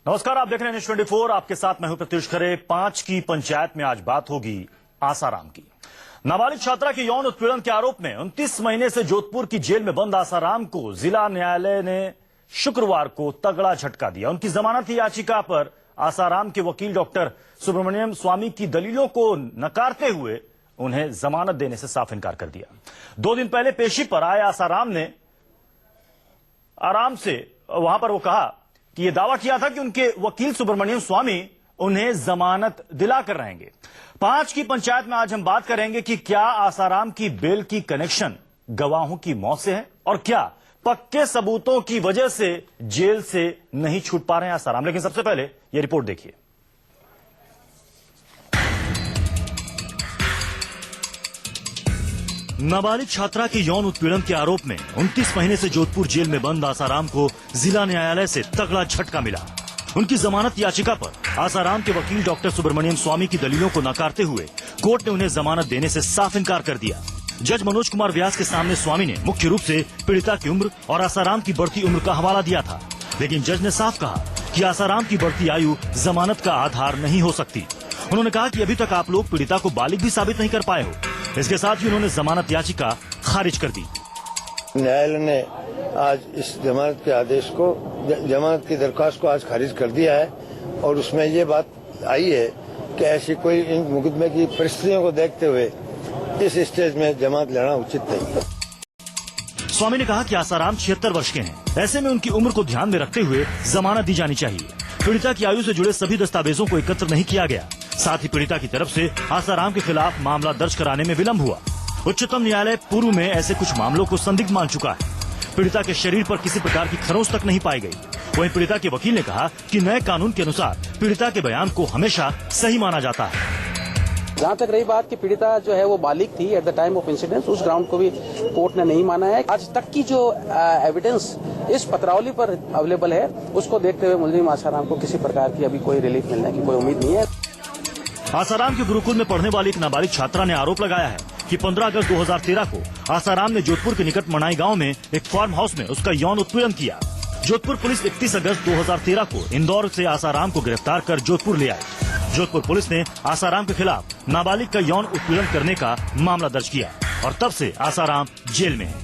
नमस्कार, आप देख रहे हैं न्यूज़ 24। आपके साथ मैं हूं प्रत्युष खरे। 5 की पंचायत में आज बात होगी आसाराम की। नाबालिग छात्रा के यौन उत्पीड़न के आरोप में 29 महीने से जोधपुर की जेल में बंद आसाराम को जिला न्यायालय ने शुक्रवार को तगड़ा झटका दिया। उनकी जमानत याचिका पर आसाराम के वकील डॉक्टर सुब्रमण्यम स्वामी की दलीलों को नकारते हुए उन्हें जमानत देने से साफ इनकार कर दिया। 2 दिन पहले पेशी पर आए आसाराम ने आराम से वहां पर वो कहा कि यह दावा किया था कि उनके वकील सुब्रमण्यम स्वामी उन्हें जमानत दिलाकर रहेंगे। 5 की पंचायत में आज हम बात करेंगे कि क्या आसाराम की बेल की कनेक्शन गवाहों की मौत से है और क्या पक्के सबूतों की वजह से जेल से नहीं छूट पा रहे हैं आसाराम। लेकिन सबसे पहले यह रिपोर्ट देखिए। नाबालिग छात्रा के यौन उत्पीड़न के आरोप में 29 महीने से जोधपुर जेल में बंद आसाराम को जिला न्यायालय से तगड़ा झटका मिला। उनकी जमानत याचिका पर आसाराम के वकील डॉक्टर सुब्रमण्यम स्वामी की दलीलों को नकारते हुए कोर्ट ने उन्हें जमानत देने से साफ इनकार कर दिया। जज मनोज कुमार व्यास के सामने स्वामी ने मुख्य रूप से पीड़िता की उम्र और आसाराम की बढ़ती उम्र का हवाला दिया था, लेकिन जज ने साफ कहा कि आसाराम की बढ़ती आयु जमानत का आधार नहीं हो सकती। उन्होंने कहा कि अभी तक आप लोग पीड़िता को बालिग भी साबित नहीं कर पाए हो। इसके साथ ही उन्होंने जमानत याचिका खारिज कर दी। न्यायालय ने आज इस जमानत के आदेश को, जमानत की दरख्वास्त को आज खारिज कर दिया है और उसमें ये बात आई है कि ऐसी कोई इन मुकदमे की परिस्थितियों को देखते हुए इस स्टेज में जमानत लेना उचित नहीं। स्वामी ने कहा कि आसाराम 76 वर्ष के हैं, ऐसे में उनकी उम्र को ध्यान में रखते हुए जमानत दी जानी चाहिए। पीड़िता की आयु से जुड़े सभी दस्तावेजों को एकत्र नहीं किया गया। साथ ही पीड़िता की तरफ से आसाराम के खिलाफ मामला दर्ज कराने में विलंब हुआ। उच्चतम न्यायालय पूर्व में ऐसे कुछ मामलों को संदिग्ध मान चुका है। पीड़िता के शरीर पर किसी प्रकार की खरोंच तक नहीं पाई गई। वहीं पीड़िता के वकील ने कहा कि नए कानून के अनुसार पीड़िता के बयान को हमेशा सही माना जाता है। जहाँ तक रही बात कि पीड़िता जो है वो बालिग थी at the time of incident, उस ग्राउंड को भी कोर्ट ने नहीं माना है। आज तक की जो एविडेंस इस पत्रावली पर अवेलेबल है, उसको देखते हुए मुलजिम आसाराम को किसी प्रकार की अभी कोई रिलीफ मिलने की कोई उम्मीद नहीं है। आसाराम के गुरुकुल में पढ़ने वाली एक नाबालिग छात्रा ने आरोप लगाया है कि 15 अगस्त 2013 को आसाराम ने जोधपुर के निकट मनाई गांव में एक फार्म हाउस में उसका यौन उत्पीड़न किया। जोधपुर पुलिस 31 अगस्त 2013 को इंदौर से आसाराम को गिरफ्तार कर जोधपुर ले आई। जोधपुर पुलिस ने आसाराम के खिलाफ नाबालिग का यौन उत्पीड़न करने का मामला दर्ज किया और तब से आसाराम जेल में है।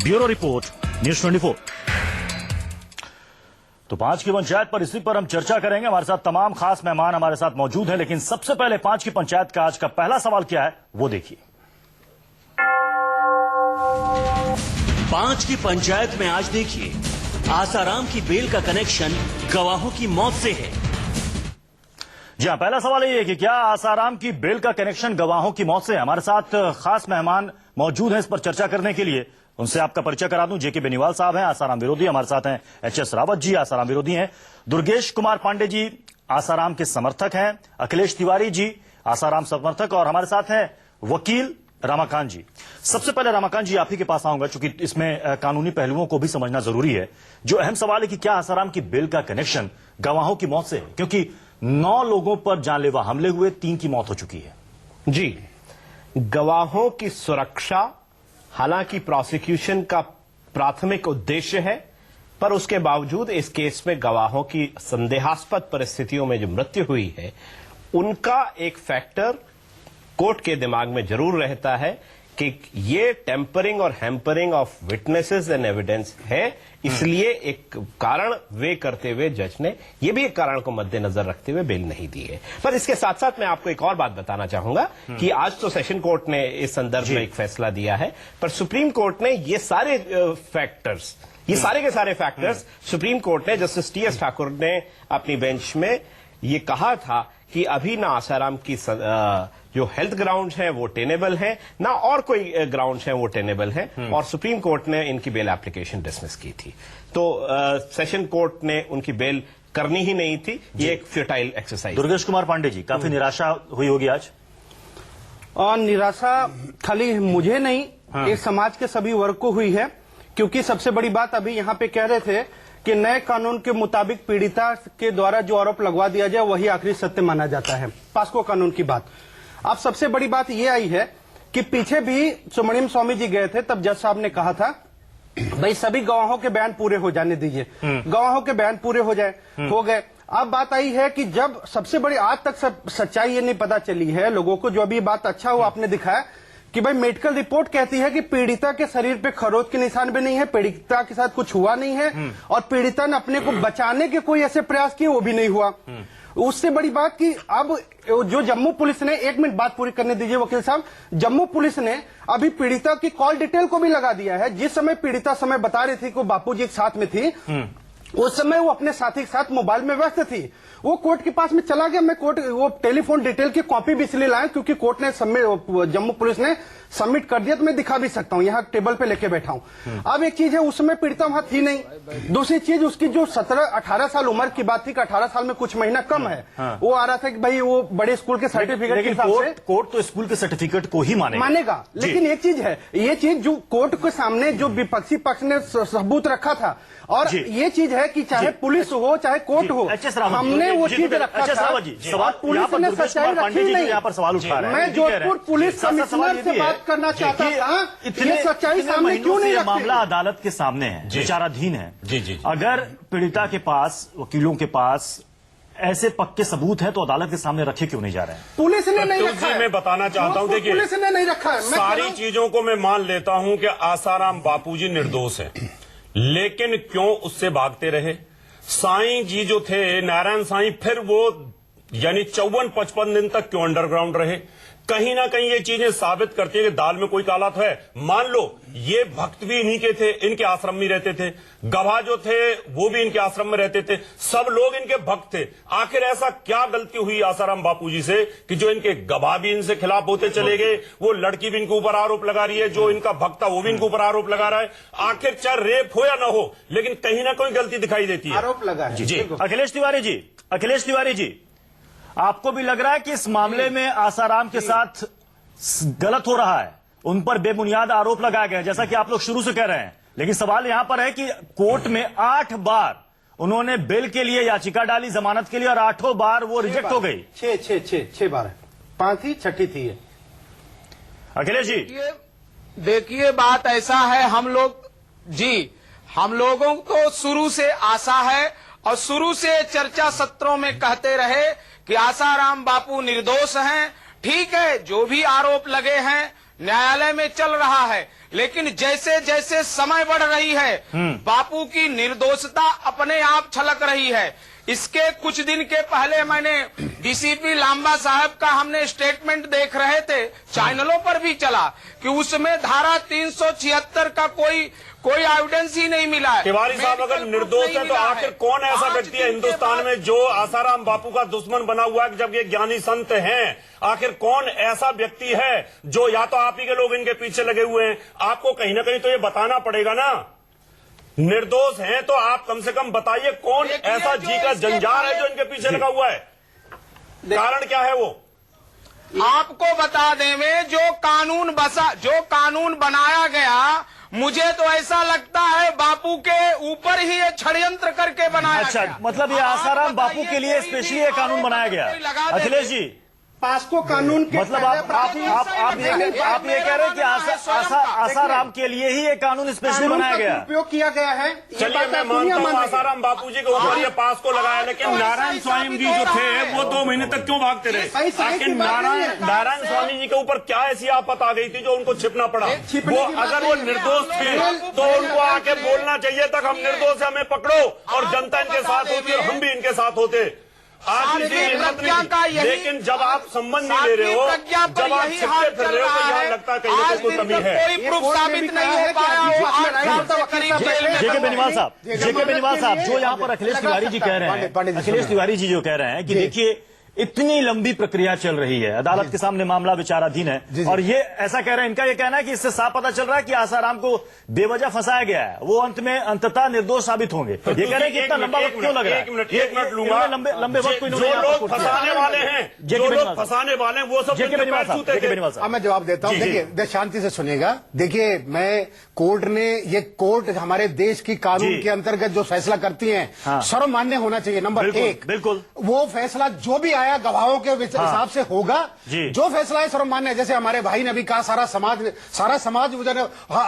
Bureau report, news 24। तो 5 की पंचायत पर इसी पर हम चर्चा करेंगे। हमारे साथ तमाम खास मेहमान हमारे साथ मौजूद हैं, लेकिन सबसे पहले 5 की पंचायत का आज का पहला सवाल क्या है वो देखिए। 5 की पंचायत में आज देखिए, आसाराम की बेल का कनेक्शन गवाहों की मौत से है। जी हाँ, पहला सवाल ये है कि क्या आसाराम की बेल का कनेक्शन गवाहों की मौत से है। हमारे साथ खास मेहमान मौजूद हैं इस पर चर्चा करने के लिए। उनसे आपका परिचय करा दूं। जेके बेनीवाल साहब हैं, आसाराम विरोधी। हमारे साथ हैं एचएस रावत जी, आसाराम विरोधी हैं। दुर्गेश कुमार पांडे जी आसाराम के समर्थक हैं। अखिलेश तिवारी जी आसाराम समर्थक, और हमारे साथ हैं वकील रामाकांत जी। सबसे पहले रामाकांत जी आप ही के पास आऊंगा, चूंकि इसमें कानूनी पहलुओं को भी समझना जरूरी है। जो अहम सवाल है कि क्या आसाराम की बेल का कनेक्शन गवाहों की मौत से है, क्योंकि 9 लोगों पर जानलेवा हमले हुए, 3 की मौत हो चुकी है। जी, गवाहों की सुरक्षा हालांकि प्रोसिक्यूशन का प्राथमिक उद्देश्य है, पर उसके बावजूद इस केस में गवाहों की संदेहास्पद परिस्थितियों में जो मृत्यु हुई है, उनका एक फैक्टर कोर्ट के दिमाग में जरूर रहता है कि ये टेम्परिंग और hampering of witnesses and evidence है। इसलिए एक कारण वे करते हुए जज ने ये भी एक कारण को मद्देनजर रखते हुए बेल नहीं दी है। पर इसके साथ साथ मैं आपको एक और बात बताना चाहूंगा कि आज तो सेशन कोर्ट ने इस संदर्भ में एक फैसला दिया है, पर सुप्रीम कोर्ट ने ये सारे फैक्टर्स, ये सारे के सारे फैक्टर्स सुप्रीम कोर्ट ने, जस्टिस टी.एस. ठाकुर ने अपनी बेंच में ये कहा था कि अभी ना आसाराम की जो हेल्थ ग्राउंड्स हैं वो टेनेबल हैं, ना और कोई ग्राउंड्स हैं वो टेनेबल हैं, और सुप्रीम कोर्ट ने इनकी बेल एप्लीकेशन डिसमिस की थी। तो सेशन कोर्ट ने उनकी बेल करनी ही नहीं थी। ये एक फ्यूटाइल एक्सरसाइज। दुर्गेश कुमार पांडे जी, काफी निराशा हुई होगी आज। और निराशा खाली मुझे नहीं, इस समाज के सभी वर्ग को हुई है, क्योंकि सबसे बड़ी बात अभी यहाँ पे कह रहे थे कि नए कानून के मुताबिक पीड़िता के द्वारा जो आरोप लगवा दिया जाए वही आखिरी सत्य माना जाता है, पास्को कानून की बात। अब सबसे बड़ी बात यह आई है कि पीछे भी सुब्रमण्यम स्वामी जी गए थे, तब जज साहब ने कहा था भाई सभी गवाहों के बयान पूरे हो जाने दीजिए, गवाहों के बयान पूरे हो गए। अब बात आई है कि जब सबसे बड़ी आज तक सच्चाई ये नहीं पता चली है लोगों को, जो अभी बात अच्छा हुआ आपने दिखाया कि भाई मेडिकल रिपोर्ट कहती है कि पीड़िता के शरीर पे खरोच के निशान भी नहीं है, पीड़िता के साथ कुछ हुआ नहीं है और पीड़िता ने अपने को बचाने के कोई ऐसे प्रयास किए वो भी नहीं हुआ। उससे बड़ी बात कि अब जो जम्मू पुलिस ने, 1 मिनट बात पूरी करने दीजिए वकील साहब, जम्मू पुलिस ने अभी पीड़िता की कॉल डिटेल को भी लगा दिया है। जिस समय पीड़िता समय बता रही थी कि बापू जी एक साथ में थी, उस समय वो अपने साथी के साथ मोबाइल में व्यस्त थी। वो कोर्ट के पास में चला गया। मैं कोर्ट वो टेलीफोन डिटेल की कॉपी भी इसलिए लाया क्योंकि कोर्ट ने जम्मू पुलिस ने सबमिट कर दिया, तो मैं दिखा भी सकता हूं, यहाँ टेबल पे लेके बैठा हूं। अब एक चीज है, उस समय पीड़िता वहां थी नहीं। दूसरी चीज उसकी जो 17-18 साल उम्र की बात थी कि 18 साल में कुछ महीना कम है, वो आ रहा था कि भाई वो बड़े स्कूल के सर्टिफिकेट के हिसाब से कोर्ट तो स्कूल के सर्टिफिकेट को ही मानेगा। लेकिन एक चीज है, ये चीज जो कोर्ट के सामने जो विपक्षी पक्ष ने सबूत रखा था, और ये चीज है कि चाहे पुलिस हो चाहे कोर्ट हो, हमने वो चीज रखा था और पुलिस ने सच्चाई रखी नहीं। यहाँ पर सवाल उठा रहे हैं। मैं जोधपुर पुलिस कमिश्नर से बात करना चाहता था, ये सच्चाई सामने क्यों नहीं रखते? मामला अदालत के सामने है, विचाराधीन है। जी। अगर पीड़िता के पास, वकीलों के पास ऐसे पक्के सबूत है तो अदालत के सामने रखे क्यों नहीं जा रहे हैं? पुलिस ने नहीं रखा है। मैं बताना चाहता हूं, देखिए पुलिस ने नहीं रखा है। सारी चीजों को मैं मान लेता हूं कि आसाराम बापूजी निर्दोष है, लेकिन क्यों उससे भागते रहे? साईं जी जो थे, नारायण साईं, फिर वो यानी 54-55 दिन तक क्यों अंडरग्राउंड रहे? कहीं ना कहीं ये चीजें साबित करती है कि दाल में कोई काला तो है। मान लो ये भक्त भी इन्हीं के थे, इनके आश्रम में रहते थे, गवाह जो थे वो भी इनके आश्रम में रहते थे, सब लोग इनके भक्त थे। आखिर ऐसा क्या गलती हुई आसाराम बापूजी से कि जो इनके गवाह भी इनसे खिलाफ होते चले गए? वो लड़की भी इनके ऊपर आरोप लगा रही है, जो इनका भक्त था वो भी इनके ऊपर आरोप लगा रहा है। आखिर चाहे रेप हो या ना हो, लेकिन कहीं ना कोई गलती दिखाई देती है। आरोप लगा है। जी अखिलेश तिवारी जी, आपको भी लग रहा है कि इस मामले में आसाराम के साथ गलत हो रहा है, उन पर बेबुनियाद आरोप लगाए गए, जैसा कि आप लोग शुरू से कह रहे हैं? लेकिन सवाल यहां पर है कि कोर्ट में 8 बार उन्होंने बेल के लिए याचिका डाली, जमानत के लिए, और 8 बार वो रिजेक्ट हो गई। 6 बार है, 5 थी, 6ठी थी ये। अखिलेश जी देखिए बात ऐसा है, हम लोगों को शुरू से आशा है और शुरू से चर्चा सत्रों में कहते रहे कि आसाराम बापू निर्दोष हैं। ठीक है, जो भी आरोप लगे हैं न्यायालय में चल रहा है, लेकिन जैसे जैसे समय बढ़ रही है बापू की निर्दोषता अपने आप छलक रही है। इसके कुछ दिन के पहले मैंने डीसीपी लांबा साहब का हमने स्टेटमेंट देख रहे थे, चैनलों पर भी चला, कि उसमें धारा 376 का कोई एविडेंस ही नहीं मिला है। तिवारी साहब अगर निर्दोष है तो आखिर कौन ऐसा व्यक्ति है हिंदुस्तान में जो आसाराम बापू का दुश्मन बना हुआ है, जब ये ज्ञानी संत हैं? आखिर कौन ऐसा व्यक्ति है जो, या तो आप ही के लोग इनके पीछे लगे हुए हैं? आपको कहीं ना कहीं तो ये बताना पड़ेगा ना। निर्दोष हैं तो आप कम से कम बताइए कौन ऐसा जी का जंजार है जो इनके पीछे लगा हुआ है? कारण क्या है वो? आपको बता दें, में जो कानून बनाया गया, मुझे तो ऐसा लगता है बापू के ऊपर ही ये षड्यंत्र करके बनाया गया। अच्छा, मतलब ये आसाराम बापू के लिए स्पेशली ये कानून बनाया गया। अखिलेश जी, पास्को कानून के मतलब आप ये कह रहे हैं कि आसाराम के लिए ही ये कानून स्पेशली बनाया गया, उपयोग किया गया है। चलिए मैं मानता हूँ आसाराम बापूजी के ऊपर ये पास्को लगाया, लेकिन नारायण स्वामी जी जो थे वो 2 महीने तक क्यों भागते रहे? आखिर नारायण स्वामी जी के ऊपर क्या ऐसी आफत आ गई थी जो उनको छिपना पड़ा? वो अगर वो निर्दोष थे तो उनको आके बोलना चाहिए था, हम निर्दोष है, हमें पकड़ो, और जनता इनके साथ होती और हम भी इनके साथ होते। आज लेकिन जब आप संबंध नहीं ले रहे हो, जब आप छिपते फिर रहे हो, तो यहाँ लगता है कहीं ना कोई कमी है। कोई प्रूफ साबित नहीं हो पाया। जेके बेनीवाल साहब जो यहाँ पर अखिलेश तिवारी जी कह रहे हैं, अखिलेश तिवारी जी जो कह रहे हैं कि देखिए इतनी लंबी प्रक्रिया चल रही है, अदालत के सामने मामला विचाराधीन है, और ये ऐसा कह रहे हैं, इनका ये कहना है कि इससे साफ पता चल रहा है कि आसाराम को बेवजह फंसाया गया है, वो अंततः निर्दोष साबित होंगे। ये कह रहे हैं कि इतना लंबा वक्त क्यों लग रहा है? एक मिनट लूंगा। लंबे वक्त को जो लोग फंसाने वाले हैं, वो सब अब मैं जवाब देता हूँ। देखिए शांति से सुनिएगा। देखिए कोर्ट हमारे देश की कानून के अंतर्गत जो फैसला करती है सर्वमान्य होना चाहिए। नंबर 1, बिल्कुल वो फैसला जो भी आया गवाहों के हिसाब से होगा। जी। जो फैसला है सर्वमान्य है। जैसे हमारे भाई ने भी कहा सारा समाज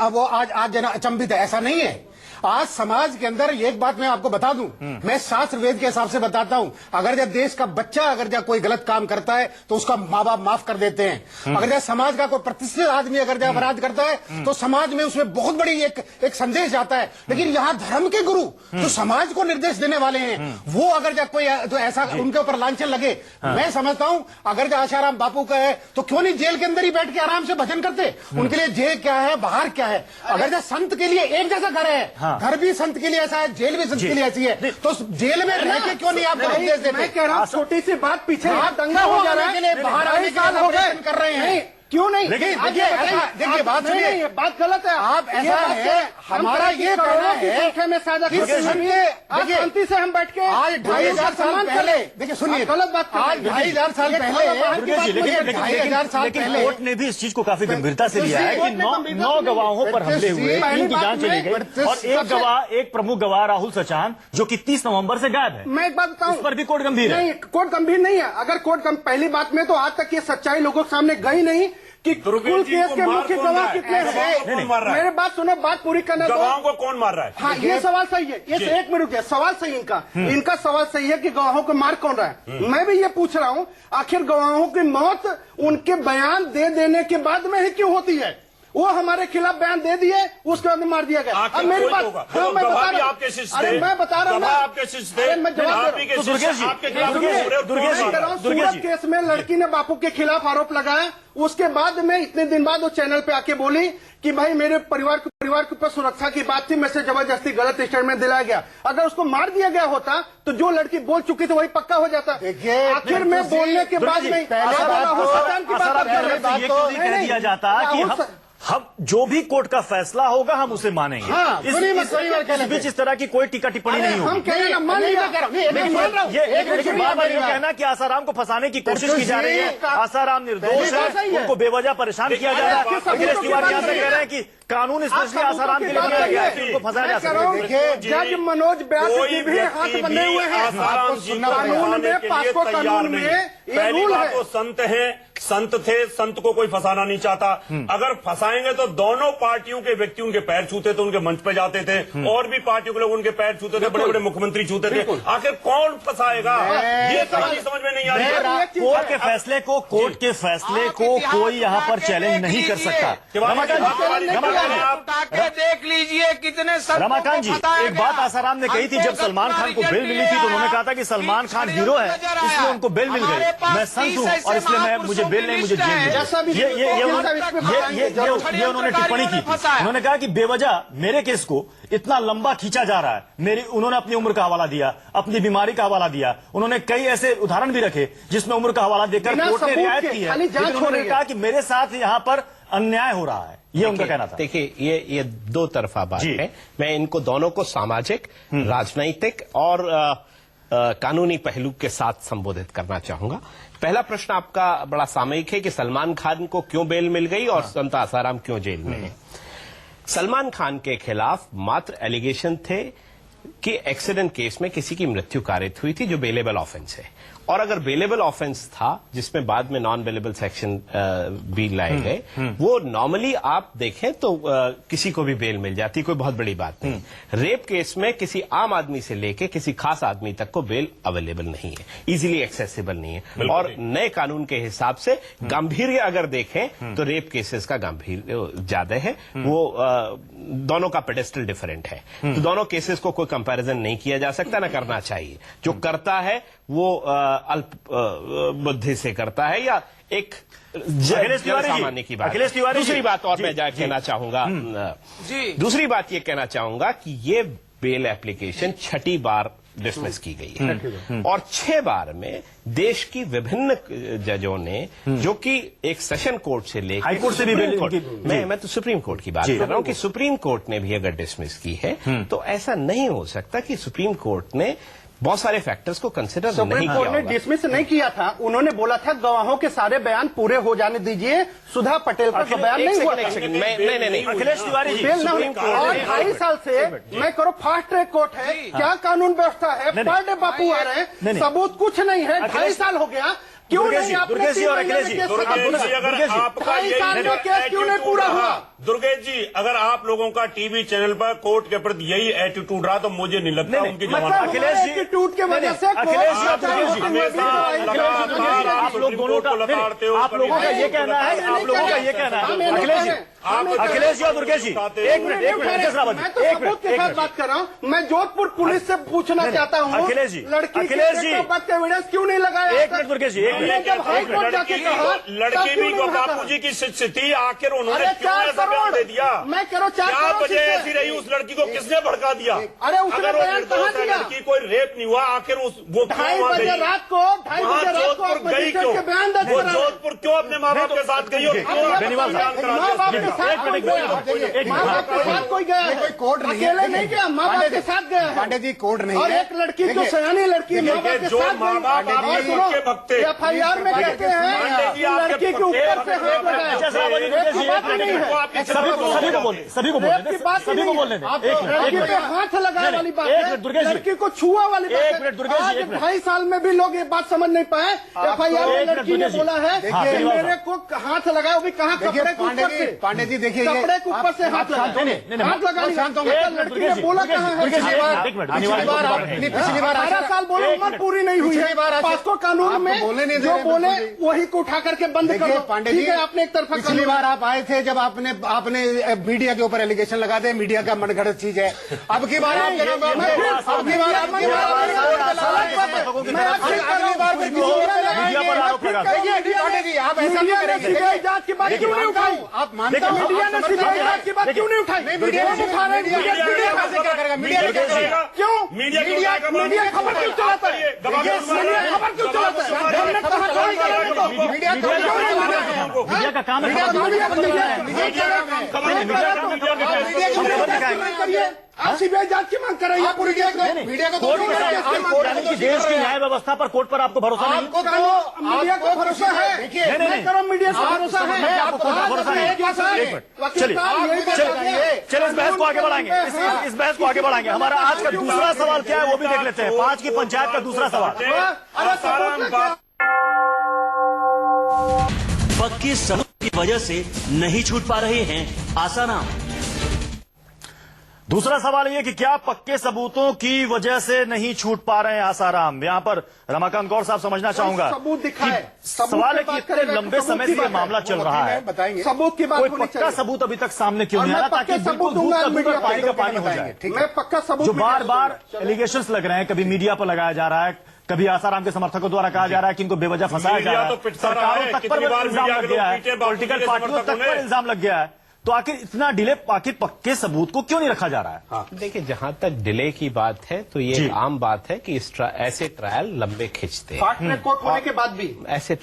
वो आज अचंभित है, ऐसा नहीं है। आज समाज के अंदर एक बात मैं आपको बता दूं, मैं शास्त्र वेद के हिसाब से बताता हूं, अगर जब देश का बच्चा अगर जब कोई गलत काम करता है तो उसका माँ बाप माफ कर देते हैं। अगर जब समाज का कोई प्रतिष्ठित आदमी अगर जब अपराध करता है तो समाज में उसमें बहुत बड़ी एक संदेश आता है। लेकिन यहाँ धर्म के गुरु जो समाज को निर्देश देने वाले हैं, वो अगर जब कोई तो ऐसा उनके ऊपर लांछन लगे, मैं समझता हूं अगर जब आसाराम बापू का है तो क्यों नहीं जेल के अंदर ही बैठ के आराम से भजन करते। उनके लिए जेल क्या है, बाहर क्या है। अगर जब संत के लिए एक जैसा घर है, घर भी संत के लिए ऐसा है, जेल भी संत के लिए ऐसी है, तो जेल में रह के क्यों नहीं आप उपदेश देते? मैं कह रहा हूँ छोटी सी बात पीछे दंगा हो जा रहा है, बाहर आने के लिए ऑपरेशन कर रहे हैं, क्यों नहीं? देखिए बात सुनिए, बात गलत है। आप ऐसा है, हमारा ये कहना है में शांति से हम बैठ के आज 2500 साल पहले, देखिए सुनिए, गलत बात, आज 2500 साल पहले, 2500 साल पहले कोर्ट ने भी इस चीज को काफी गंभीरता से लिया है कि 9 गवाहों पर हमले हुए, 3 की जांच चली गई और एक प्रमुख गवाह राहुल सचान जो कि 30 नवंबर से गायब है। मैं एक बात बताऊं, इस पर भी कोर्ट गंभीर है। नहीं, कोर्ट गंभीर नहीं है। अगर कोर्ट पहली बात में तो आज तक ये सच्चाई लोगों के सामने गई नहीं कि कुल केस के मुख्य गवाह कितने हैं। मेरे बात सुनो, बात पूरी करने दो। गवाहों को कौन मार रहा है? हाँ, ये सवाल सही है। ये एक मिनट, सवाल सही इनका सवाल सही है कि गवाहों को मार कौन रहा है। मैं भी ये पूछ रहा हूँ, आखिर गवाहों की मौत उनके बयान दे देने के बाद में ही क्यों होती है? वो हमारे खिलाफ बयान दे दिए, उसके बाद मार दिया गया। अब मेरी बात, हाँ, मैं बता रहा हूँ, अरे मैं बता रहा हूँ, मैं जवाब दे रहा हूँ। सूरत केस में लड़की ने बापू के खिलाफ आरोप लगाया, उसके बाद में इतने दिन बाद वो चैनल पे आके बोली कि भाई मेरे परिवार के ऊपर सुरक्षा की बात थी, मैं से जबरदस्ती गलत स्टेटमेंट दिलाया गया। अगर उसको मार दिया गया होता तो जो लड़की बोल चुकी थी वही पक्का हो जाता। आखिर में बोलने के बाद में दिया जाता कि हम जो भी कोर्ट का फैसला होगा हम उसे मानेंगे। हाँ, इस बीच इस तरह की कोई टीका टिप्पणी नहीं होगी। हम कहने ना मान लिया, लेकिन बार-बार ये कहना कि आसाराम को फंसाने की कोशिश की जा रही है, आसाराम निर्दोष है, उनको बेवजह परेशान किया जा रहा है। अखिलेश तिवारी यहाँ से कह रहे हैं कि कानून स्पेशली आसाराम के लिए बनाया गया है कि उनको फंसाया जा सकता है। जज मनोज व्यास जी भी हाथ बंधे हुए हैं कानून में, पास्को कानून में ये रूल है। संत हैं, संत थे, संत को कोई फंसाना नहीं चाहता। अगर फंसाएंगे तो दोनों पार्टियों के व्यक्ति उनके पैर छूते थे, उनके मंच पे जाते थे, और भी पार्टियों के लोग उनके पैर छूते थे, बड़े बड़े मुख्यमंत्री छूते थे। आखिर कौन फंसाएगा, ये कहानी समझ में नहीं आ रही। कोर्ट के फैसले को कोई यहाँ पर चैलेंज नहीं कर सकता। देख लीजिए कितने रमाकांत जी, एक बात आसाराम ने कही थी जब सलमान खान को बेल मिली थी, तो उन्होंने कहा था कि सलमान खान हीरो है इसलिए उनको बेल मिल गई, मैं संत हूं और इसलिए मुझे बेल नहीं, मुझे जेल मिली। ये उन्होंने टिप्पणी की थी। उन्होंने कहा कि बेवजह मेरे केस को इतना लंबा खींचा जा रहा है। उन्होंने अपनी उम्र का हवाला दिया, अपनी बीमारी का हवाला दिया, उन्होंने कई ऐसे उदाहरण भी रखे जिसमें उम्र का हवाला देकर कोर्ट ने रियायत की है, लेकिन उन्होंने कहा कि मेरे साथ यहाँ पर अन्याय हो रहा है, ये उनका कहना था। देखिए, ये दो तरफा बात है। मैं इनको दोनों को सामाजिक, राजनैतिक और कानूनी पहलू के साथ संबोधित करना चाहूंगा। पहला प्रश्न आपका बड़ा सामयिक है कि सलमान खान को क्यों बेल मिल गई और संत आसाराम क्यों जेल में है। सलमान खान के खिलाफ मात्र एलिगेशन थे कि एक्सीडेंट केस में किसी की मृत्यु कारित हुई थी, जो बेलेबल ऑफेंस है। और अगर बेलेबल ऑफेंस था, जिसमें बाद में नॉन बेलेबल सेक्शन भी लाए गए, वो नॉर्मली आप देखें तो किसी को भी बेल मिल जाती, कोई बहुत बड़ी बात नहीं। रेप केस में किसी आम आदमी से लेके किसी खास आदमी तक को बेल अवेलेबल नहीं है, इजीली एक्सेसिबल नहीं है। और नए कानून के हिसाब से गंभीर अगर देखें तो रेप केसेस का गंभीर ज्यादा है, वो दोनों का पेडेस्टल डिफरेंट है। तो दोनों केसेस को कोई कंपैरिजन नहीं किया जा सकता, ना करना चाहिए। जो करता है वो अल्प बुद्धि से करता है या एक सामान्य की बात। दूसरी बात और मैं कहना चाहूंगा, दूसरी बात ये कहना चाहूंगा कि ये बेल एप्लीकेशन 6ठी बार डिसमिस की गई है और 6 बार में देश की विभिन्न जजों ने, जो कि एक सेशन कोर्ट से लेकर हाई कोर्ट से भी मैं तो सुप्रीम कोर्ट की बात कर रहा हूं कि सुप्रीम कोर्ट ने भी अगर डिसमिस की है, तो ऐसा नहीं हो सकता कि सुप्रीम कोर्ट ने बहुत सारे फैक्टर्स को कंसिडर नहीं सुप्रीम किया कोर्ट ने होगा। डिसमिस नहीं किया था, उन्होंने बोला था गवाहों के सारे बयान पूरे हो जाने दीजिए। सुधा पटेल का तो बयान नहीं हुआ था। एक सेकंड, नहीं अखिलेश तिवारी जी, बेल ना सुप्रीम हुई। कोर्ट और ने- 2.5 साल से मैं करो फास्ट ट्रैक कोर्ट है, क्या कानून व्यवस्था है, नहीं, पर डे बापू आ रहे हैं, सबूत कुछ नहीं है, 2.5 साल हो गया, क्यों दुर्गेश नहीं जी, आपने दुर्गेश जी 3 और महीने अखिलेश में जी, केस दुर्गेश खत्म जी, किया? अगर दुर्गेश जी, आपका 2.5 यही साल में केस क्यों नहीं पूरा हुआ? दुर्गेश जी, अगर आप लोगों का टीवी चैनल पर कोर्ट के प्रति यही एटीट्यूड रहा तो मुझे नहीं लगता नहीं, उनकी मतलब जमानत। अखिलेश जी- एटीट्यूड के वजह से अखिलेश जी और दुर्गेश जी, हमेशा लगातार आप लोग दोनों का लताड़ते हो, आप लोगों का ये कहना है, आप लोगों का ये कहना है, अखिलेश जी, अखिलेश जी और दुर्गेश जी, एक मिनट अखिलेश रावत मैं तो जी, एक सबूत के साथ मिनट बात कर रहा हूँ। मैं जोधपुर पुलिस से पूछना चाहता हूँ, अखिलेश जी, लड़की अखिलेश जी, एविडेंस क्यों नहीं लगाया? एक मिनट दुर्गेश जी, एक हमने मिनट जब हाई कोर्ट जाके कहा, लड़की भी को बापू जी की शिष्य थी, आखिर उन्होंने अरे क्यों 4 ऐसा बयान दे दिया? मैं कह रहा हूँ 4 क्या करोड़ वजह शिष्य। ऐसी रही? उस लड़की को किसने भड़का दिया? अरे उसने अगर वो बयान निर्दोष कहाँ है, दिया? लड़की कोई रेप नहीं हुआ, आखिर वो क्यों 2:30 वहाँ बजे गई? रात को वहाँ जोधपुर गई क्यों? के बयान दर्ज वो करा। जोधपुर क्यों अपने माँ बाप के साथ गई और क्यों बेनीवाल बयान साहब, करा माँ बाप दिया? के साथ कोई गया, माँ बाप के साथ कोई गया है, कोई कोर्ट नहीं है। अकेले नहीं गया, माँ बाप के साथ गया है। पांडे जी कोर्ट नहीं और है। एक लड़की जो देखिए, सयानी लड़की माँ बाप के जो साथ माँ बाप गई। आपके और सुनो, खुद के भक्त थे। FIR में कहते हैं पांडे जी कि आपके लड़की के भक्त ऊपर थे, से हाथ लगाया। अच्छा साहब, अली दुर्गेश जी, बात नहीं है। सभी को बोलने, सभी को बोलने दें, सभी को बोलने दें, एक लड़की मिनट, पे हाथ लगाने वाली बात एक है, मिनट दुर्गेश जी, लड़की को छुआ वाली बात एक है। मिनट दुर्गेश जी, आज एक मिनट। 2.5 साल में भी लोग ये बात समझ नहीं पाए। FIR में एक मिनट लड़की ने दुर्गेश जी। बोला है हाँ, कि बेनीवाल मेरे को हाथ लगाया, वो भी कहाँ, देखिए, कपड़े के ऊपर से। पांडे जी देखिए, ये कपड़े के ऊपर से आप हाथ शांत लगाया, होंगे। हाथ लगा लिया। शांत होंगे। एक लड़की ने बोला कहाँ है? दुर्गेश जी, पिछली बार- एक मिनट, पिछली बार आपने पिछली बार 18 साल बोलो, उम्र पूरी नहीं हुई पिछली बार है। ऐसे- पास्को कानून आपको में बोलने नहीं दे जो रहे, बोले बिल्कुल भी। वही को उठा करके बंद कर देखिए दो। पांडे ठीक जी, है, आपने एक तरफा पिछली कानून- बार आप आए थे जब आपने मीडिया के ऊपर एलिगेशन लगा दे, मीडिया का मनगढ़ंत चीज है। अब की बार आपके नाम मैं फिर- अब की बार आपके मीडिया पर आरोप लगा दो। पांडे जी आप ऐसा मीडिया नहीं ने करेंगे। सीबीआई जांच की बात क्यों नहीं उठाई? आप मानते देखिए, हो मीडिया ने सीबीआई जांच की बात क्यों नहीं उठाई? नहीं, मीडिया वो उठा रहे हैं, मीडिया क्या करेगा? मीडिया क्या करेगा? क्यों? मीडिया मीडिया खबर क्यों चलाता है? मीडिया खबर क्यों चलाता है? हमने कहा चोरी कराने को। मीडिया को क्यों नहीं माना है? मीडिया का काम है मीडिया खबर का दिखाना। आप सीबीआई जांच की मांग कर रही है पूरी मीडिया को कोर्ट के साथ- यानी कि देश की न्याय व्यवस्था पर कोर्ट पर आपको भरोसा नहीं? आपको तो मीडिया को भरोसा है। देखिए, नहीं, मैं करो मीडिया को भरोसा है। मैं आपको कोर्ट पर भरोसा नहीं। एक मिनट, चलिए चलिए इस बहस को आगे बढ़ाएंगे, इस बहस को आगे बढ़ाएंगे। हमारा आज का दूसरा सवाल क्या है वो भी देख लेते हैं। 5 की पंचायत का दूसरा सवाल। आसाराम बाप पक्के सबूत की वजह से नहीं छूट पा रहे हैं आसाराम। दूसरा सवाल ये कि क्या पक्के सबूतों की वजह से नहीं छूट पा रहे हैं आसाराम? यहां पर रमाकांत गौर साहब समझना चाहूंगा सबूत दिखाए। कि सवाल है कि इतने लंबे समय से ये मामला चल रहा है, बताएंगे। सबूत की बात कोई होनी पक्का चाहिए। सबूत अभी तक सामने क्यों और नहीं आ मैं रहा, ताकि पक्के बिल्कुल सबूत दूध दूंगा का दूध और मीडिया पानी का को पानी हो जाए। ठीक है। मैं पक्का सबूत जो मीडिया बार को बार दूंगा। एलिगेशंस लग रहे हैं, कभी मीडिया पर लगाया जा रहा है, कभी आसाराम के समर्थकों द्वारा कहा जा रहा है कि इनको बेवजह फंसाया जा मीडिया रहा तो है, पिटता रहा है, सरकारों तक पर कितनी बार इल्जाम मीडिया लग के गया लोग है, पीटे, बापू जी पॉलिटिकल के पार्टियों तक समर्थकों पर ने। इल्जाम लग गया है। तो आखिर इतना डिले, आखिर पक्के सबूत को क्यों नहीं रखा जा रहा है? देखिए, जहां तक डिले की बात है तो ये जी। एक आम बात है कि ऐसे ट्रायल लंबे खिंचते हैं। फास्ट ट्रैक कोर्ट होने के बाद भी ऐसे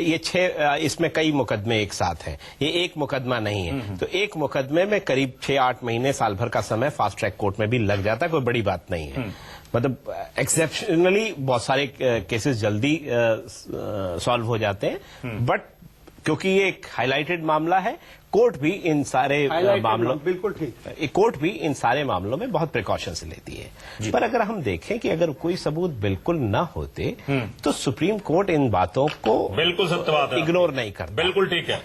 ये 6 इसमें कई मुकदमे एक साथ हैं, ये एक मुकदमा नहीं है। तो एक मुकदमे में करीब 6-8 महीने साल भर का समय फास्ट ट्रैक कोर्ट में भी लग जाता है, कोई बड़ी बात नहीं है। मतलब एक्सेप्शनली बहुत सारे केसेस जल्दी सॉल्व हो जाते हैं, बट क्योंकि ये एक हाईलाइटेड मामला है, कोर्ट भी इन सारे मामलों बिल्कुल ठीक। कोर्ट भी इन सारे मामलों में बहुत प्रिकॉशंस लेती है। पर अगर हम देखें कि अगर कोई सबूत बिल्कुल ना होते तो सुप्रीम कोर्ट इन बातों को बिल्कुल सत्य बात है, इग्नोर नहीं करता। बिल्कुल ठीक है।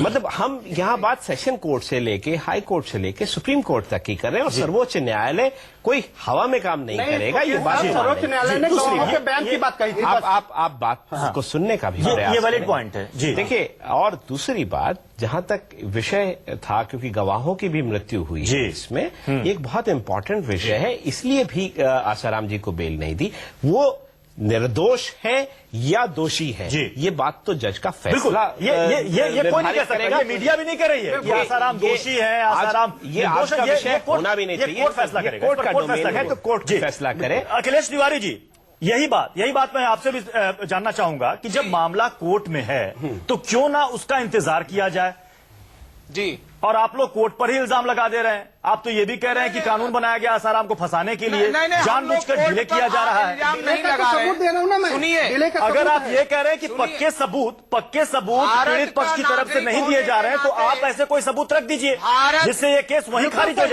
मतलब हम यहाँ बात सेशन कोर्ट से लेके हाई कोर्ट से लेके सुप्रीम कोर्ट तक की कर रहे हैं, और सर्वोच्च न्यायालय कोई हवा में काम नहीं करेगा। ये बात सर्वोच्च न्यायालय ने दूसरी गवाहों के बात, बयान की बात कही थी। आप बात को सुनने का भी प्रयास ये वैलिड करें। पॉइंट है जी। देखिए, और दूसरी बात, जहां तक विषय था, क्योंकि गवाहों की भी मृत्यु हुई जी। है, इसमें एक बहुत इंपॉर्टेंट विषय है, इसलिए भी आसाराम जी को बेल नहीं दी। वो निर्दोष है या दोषी है, जी। ये बात तो जज का बिल्कुल, फैसला ये कोई नहीं कह सकता, करेगा। ये मीडिया भी नहीं कर रही है कि आसाराम दोषी है, आसाराम ये आज का विषय होना भी नहीं चाहिए। कोर्ट फैसला ये करेगा, कोर्ट का कोर्ट फैसला डोमेन है, करेगा। तो कोर्ट जी। फैसला करे। अखिलेश तिवारी जी, यही बात मैं आपसे भी जानना चाहूंगा कि जब मामला कोर्ट में है तो क्यों ना उसका इंतजार किया जाए जी। और आप लोग कोर्ट पर ही इल्जाम लगा दे रहे हैं आप तो ये भी कह रहे हैं कि कानून बनाया गया आसाराम को फंसाने के लिए, जानबूझकर डिले किया जा रहा है। नहीं लगा रहे। सुनिए, अगर आप ये कह रहे हैं कि पक्के सबूत पीड़ित पक्ष की तरफ से नहीं दिए जा रहे हैं, तो आप ऐसे कोई सबूत रख दीजिए जिससे ये केस वहीं खारिज हो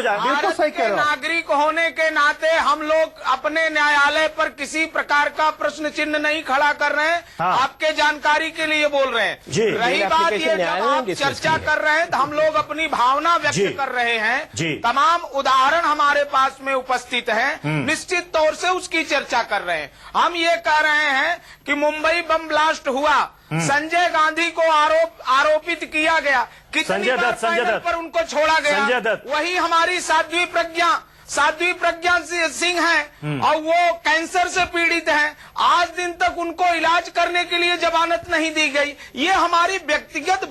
जाए, भारत के नागरिक होने के नाते हम लोग अपने न्यायालय पर किसी प्रकार का प्रश्न चिन्ह नहीं खड़ा कर रहे हैं। आपके जानकारी के लिए बोल रहे हैं। रही बात ये, जब आप चर्चा कर रहे हैं तो हम लोग अपनी भावना व्यक्त कर रहे हैं। तमाम उदाहरण हमारे पास में उपस्थित हैं, निश्चित तौर से उसकी चर्चा कर रहे हैं। हम ये कह रहे हैं कि मुंबई बम ब्लास्ट हुआ, संजय गांधी को आरोपित किया गया, कितनी बार पैनल पर उनको छोड़ा गया। वही हमारी साध्वी प्रज्ञा सिंह हैं और वो कैंसर से पीड़ित हैं, आज दिन तक उनको इलाज करने के लिए जमानत नहीं दी गई। ये हमारी व्यक्तिगत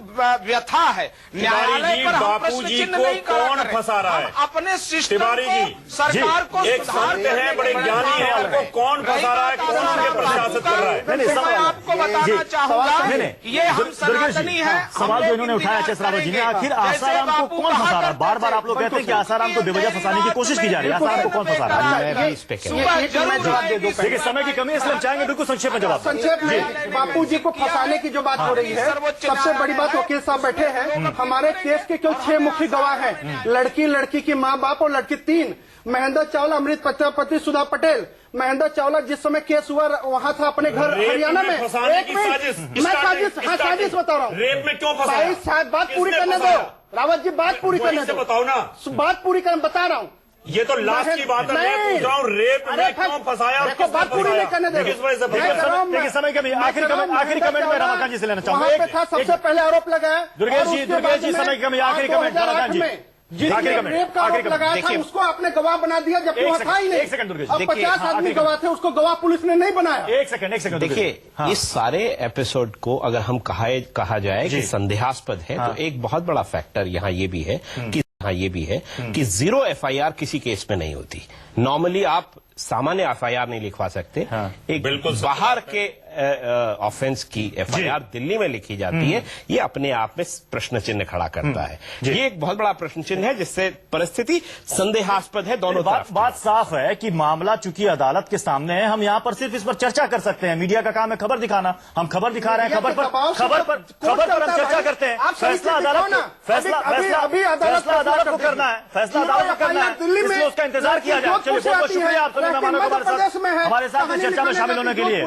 व्यथा है। न्यायालय पर हम प्रश्न चिन्ह नहीं कौन फंसा रहा है? अपने सिस्टम को, सरकार को एक संत है, बड़े ज्ञानी है, आपको कौन फंसा रहा है, कौन उनके प्रशासित कर रहा है? मैं आपको बताना चाहूंगा, ये हम सनातनी है। सवाल जो इन्होंने उठाया एच एस रावत जी ने, आखिर आसाराम को कौन फंसा रहा है? बार बार आप लोग कहते हैं कि आसाराम को बेवजह फंसाने की कोशिश की जा रही है, आसाराम को कौन फंसा रहा है? देखिए, समय की कमी है, इसलिए हम चाहेंगे बिल्कुल संक्षेप में जवाब। संक्षेप में बापू जी को फंसाने की जो बात हो रही है, सबसे बड़ी बात, वकील साहब बैठे हैं, हमारे केस के क्यों 6 मुख्य गवाह हैं, लड़की की माँ बाप और लड़की 3, महेंद्र चावला, अमृत पति सुधा पटेल। महेंद्र चावला जिस समय केस हुआ वहां था अपने घर हरियाणा में। मैं साजिश बता रहा हूँ। रेप में क्यों फंसा? भाई साहब बात पूरी करने दो, रावत जी बात पूरी करने दो, बताओ ना, बात पूरी करने बता रहा हूँ। ये तो लास्ट की बात है, मैं पूछ रहा हूँ रेप में क्यों फंसाया? देखो बात पूरी नहीं करने दे। देखिए, समय कमी, आखिरी कमेंट में रमाकांत जी से लेना चाहूंगा। सबसे पहले आरोप लगाया दुर्गेश जी, समय की कमी, आखिरी कमेंट रमाकांत जी। जिसने रेप का आरोप लगाया था उसको आपने गवाह बना दिया, जबकि वह था ही नहीं। 1 सेकंड दुर्गेश, अब 50 आदमी गवाह थे, उसको गवाह पुलिस ने नहीं बनाया। 1 सेकंड देखिए, इस सारे एपिसोड को अगर हम कहा जाए कि संदेहास्पद है, तो एक बहुत बड़ा फैक्टर यहाँ ये भी है कि 0 FIR किसी केस में नहीं होती। नॉर्मली आप सामान्य FIR नहीं लिखवा सकते। एक बिल्कुल बाहर के ऑफेंस की FIR दिल्ली में लिखी जाती है, ये अपने आप में प्रश्न चिन्ह खड़ा करता है। ये एक बहुत बड़ा प्रश्न चिन्ह है, जिससे परिस्थिति संदेहास्पद है दोनों तरफ। बात साफ है कि मामला चूंकि अदालत के सामने है, हम यहाँ पर सिर्फ इस पर चर्चा कर सकते हैं। मीडिया का काम है खबर दिखाना, हम खबर दिखा रहे हैं, खबर पर हम चर्चा करते हैं। फैसला अदालत को करना है, इसलिए उसका इंतजार किया जाए। चलिए, बहुत बहुत शुक्रिया आप सभी मेहमानों को हमारे साथ में चर्चा में शामिल होने के लिए।